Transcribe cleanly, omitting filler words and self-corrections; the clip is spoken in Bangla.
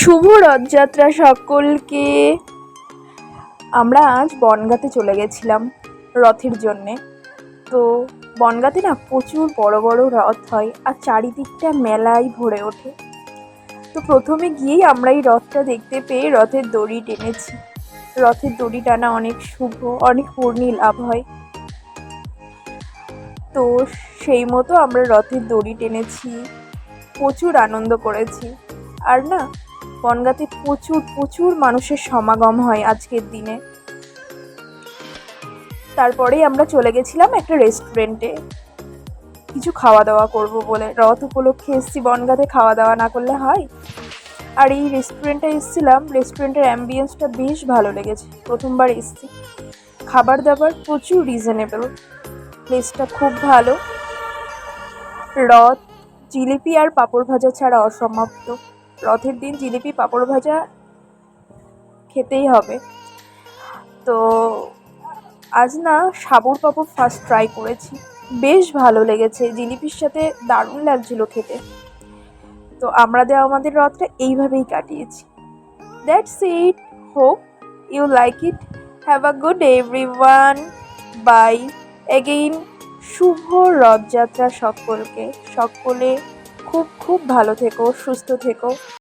শুভ রথযাত্রা সকলকে। আমরা আজ বনগাঁতে চলে গেছিলাম রথের জন্যে। তো বনগাঁতে না প্রচুর বড় বড় রথ হয় আর চারিদিকটা মেলায় ভরে ওঠে। তো প্রথমে গিয়েই আমরা এই রথটা দেখতে পেয়ে রথের দড়ি টেনেছি। রথের দড়ি টানা অনেক শুভ, অনেক পূর্ণি লাভ হয়। তো সেই মতো আমরা রথের দড়ি টেনেছি, প্রচুর আনন্দ করেছি। আর না, বনগাঁতে প্রচুর প্রচুর মানুষের সমাগম হয় আজকের দিনে। তারপরেই আমরা চলে গেছিলাম একটা রেস্টুরেন্টে কিছু খাওয়া দাওয়া করব বলে। রথ উপলক্ষে এসেছি বনগাঁতে, খাওয়া দাওয়া না করলে হয়? আর এই রেস্টুরেন্টে এসেছিলাম, রেস্টুরেন্টের অ্যাম্বিয়েন্সটা বেশ ভালো লেগেছে, প্রথমবার এসেছি। খাবার দাবার প্রচুর রিজনেবল, প্লেসটা খুব ভালো। রথ, জিলিপি আর পাঁপড় ভাজা ছাড়া অসমাপ্ত। রথের দিন জিলিপি পাঁপড় ভাজা খেতেই হবে। তো আজ না সাবুর পাঁপড় ফার্স্ট ট্রাই করেছি, বেশ ভালো লেগেছে, জিলিপির সাথে দারুণ লাগছিল খেতে। তো আমরা আমাদের রথটা এইভাবেই কাটিয়েছি। That's it, hope you like it. Have a good day everyone, bye again. শুভ রথযাত্রা সকলকে। সকলে খুব খুব ভালো থেকো, সুস্থ থেকো।